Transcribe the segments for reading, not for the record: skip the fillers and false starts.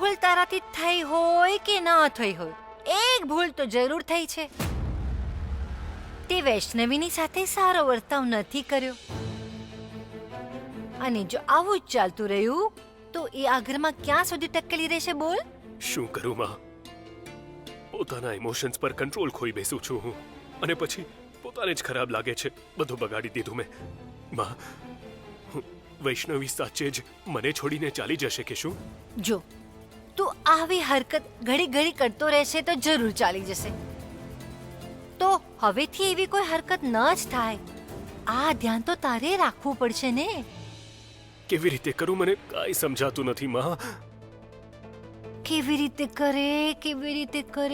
ભૂલ તારાથી થઈ હોય કે ન થઈ હોય, એક ભૂલ તો જરૂર થઈ છે. તે વૈષ્ણવીની સાથે સારો વર્તાવ નથી કર્યો, અને જો આવું જ ચાલતું રહ્યું તો એ આ ઘરમાં ક્યાં સુધી ટકેલી રહેશે બોલ? શું કરું માં? પોતાના ઇમોશન્સ પર કંટ્રોલ ખોઈ બેસું છું હું, અને પછી પોતાને જ ખરાબ લાગે છે. બધું બગાડી દીધું મેં. માં, વૈષ્ણવી સાચે જ મને છોડીને ચાલી જશે કે શું? જો તું આવી હરકત ઘડી ઘડી કરતો રહેશે તો જરૂર ચાલી જશે. તો હવેથી એવી કોઈ હરકત ન જ થાય, આ ધ્યાન તો તારે રાખવું પડશે ને. કેવી રીતે કરું મને કાંઈ સમજાતું નથી માં. કેવી રીતે કરે?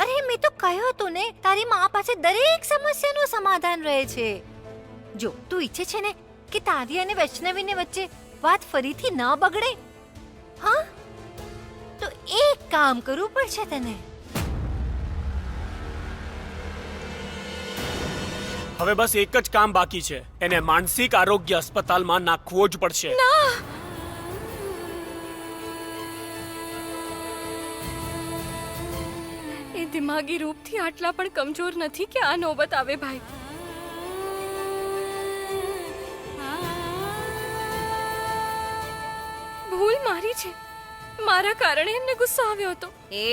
અરે મેં તો કહ્યું હતું ને, તારી મા પાસે દરેક સમસ્યાનું સમાધાન રહે છે. જો તું ઈચ્છે છે ને કે તારી અને વૈષ્ણવીને વચ્ચે વાત ફરીથી ન બગડે, હા, તો એક કામ કરવું પડશે તને. હવે બસ એક જ કામ બાકી છે, એને માનસિક આરોગ્ય અસ્પતાલમાં નાખવો જ પડશે. એ દિમાગી રૂપથી આટલા પણ કમજોર નથી કે આ નોબત આવે ભાઈ. ભૂલ મારી છે, મારા કારણે એમને ગુસ્સો આવ્યો હતો. એ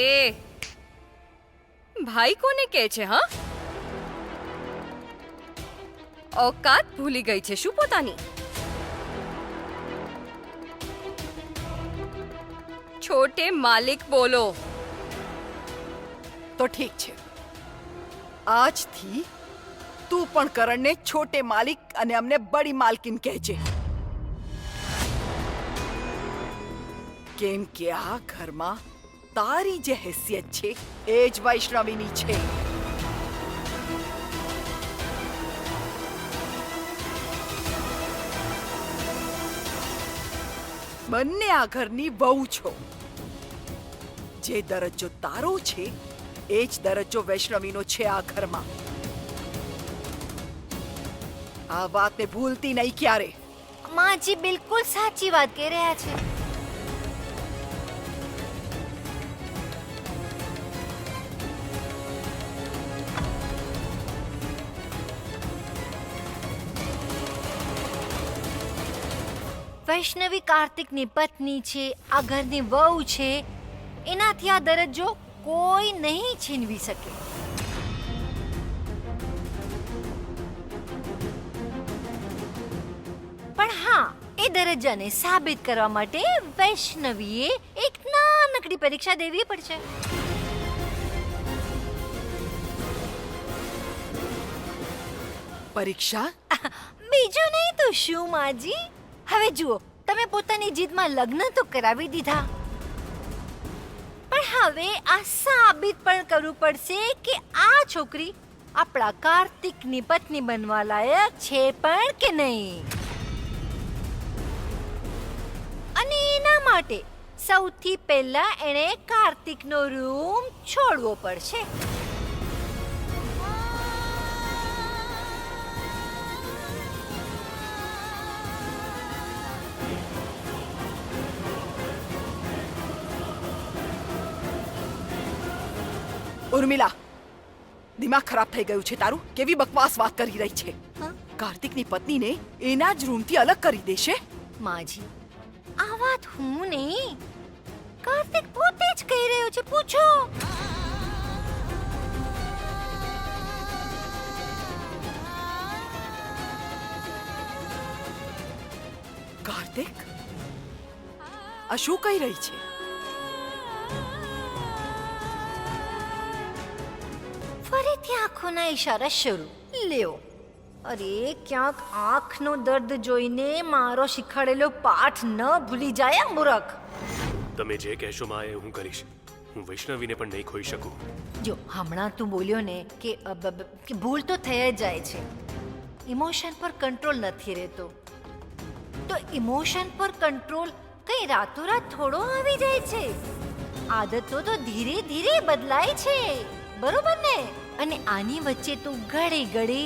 ભાઈ કોને કહે છે? હા, औकात ભૂલી ગઈ છે શું પોતાની? છોટે માલિક બોલો. તો ઠીક છે, આજથી તું પણ કરણને છોટે માલિક અને અમને બડી માલકીન કહેજે, કેમ કે આ ઘરમાં તારી જે હેસિયત છે એ જ વૈષ્ણવીની છે. બંને આ ઘરની વહુ છો. જે દરજ્જો તારો છે એ જ દરજ્જો વૈષ્ણવીનો છે આ ઘરમાં. આ વાતને ભૂલતી નહીં ક્યારે. માજી બિલકુલ સાચી વાત કહી રહ્યા છે. વૈષ્ણવી કાર્તિકની પત્ની છે, આ ઘરની વહુ છે, એનાથી આ દરજ્જો કોઈ નહીં છીનવી શકે. પણ હા, એ દરજ્જાને સાબિત કરવા માટે વૈષ્ણવીએ એક નાનકડી પરીક્ષા દેવી પડશે. પરીક્ષા? બીજું નહીં તો શું માજી. હવે જુઓ, તમે પોતાની જીદમાં લગ્ન તો કરાવી દીધા, પણ હવે આ સાબિત પણ કરવું પડશે કે આ છોકરી આપણા કાર્તિકની પત્ની બનવા લાયક છે પણ કે નહીં. અને એના માટે સૌથી પહેલા એણે કાર્તિકનો રૂમ છોડવો પડશે. ઉર્મિલા, દિમાગ ખરાબ થઈ ગયું છે તારું? કેવી બકવાસ વાત કરી રહી છે? કાર્તિકની પત્નીને એના જ રૂમથી અલગ કરી દેશે? માજી, આ વાત હું નહીં, કાર્તિક પોતે જ કહી રહ્યો છે. પૂછો. કાર્તિક, આ શું કહી રહી છે? ફરીથી આંખોના ઈશારા શરૂ. લ્યો, અરે ક્યાંક આંખનો દર્દ જોઈને મારો શીખવાડેલો પાઠ ન ભૂલી જાય મૂરખ. તમે જે કહેશો માં એ હું કરીશ. હું વૈષ્ણવીને પણ નહીં ખોઈ શકું. જો હમણાં તું બોલ્યો ને કે ભૂલ તો થઈ જ જાય છે, ઇમોશન પર કંટ્રોલ નથી રહેતો, તો ઇમોશન પર કંટ્રોલ કઈ રાતોરાત થોડો આવી જાય છે. આદતો તો ધીરે ધીરે બદલાય છે, બરોબર ને? અને આની વચ્ચે તું ઘડી ઘડી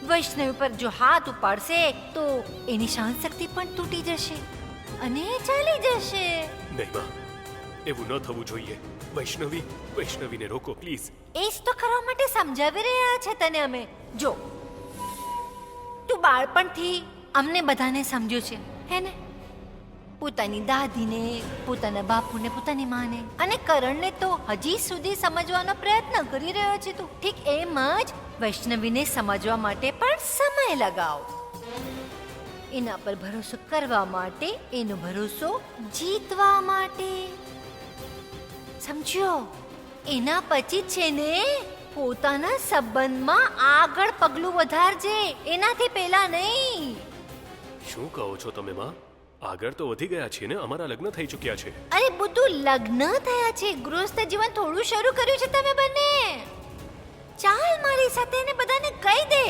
વૈષ્ણવી પર જો હાથ ઉપાડશે તો એની સહનશક્તિ પણ તૂટી જશે અને ચાલી જશે. નહીં માં, એવું ન થવું જોઈએ. વૈષ્ણવીને રોકો પ્લીઝ. એ જ તો કરવા માટે સમજાવી રહ્યા છે તને અમે. જો તું બાળપણથી અમને બધાને સમજ્યો છે હે ને? પોતાની દાદીને, પોતાના બાપુને, પોતાની માને અને કરણને તો હજી સુધી સમજવાનો પ્રયત્ન કરી રહ્યો છે તું. ઠીક એમ જ વૈષ્ણવીને સમજવા માટે પણ સમય લગાવ. એના પર ભરોસો કરવા માટે, એનો ભરોસો જીતવા માટે. સમજ્યો? એના પછી છે ને પોતાના સંબંધમાં આગળ પગલું વધારજે, એનાથી પહેલા નહીં. શું કહો છો તમે માં? આગળ તો વધી ગયા છીએ ને, અમારા લગ્ન થઈ ચૂક્યા છે. અરે બધું લગ્ન થયા છે, ગૃહસ્થ જીવન થોડું શરૂ કર્યું છે તમે બંને. ચાલ મારી સાથે ને બધાને કહી દે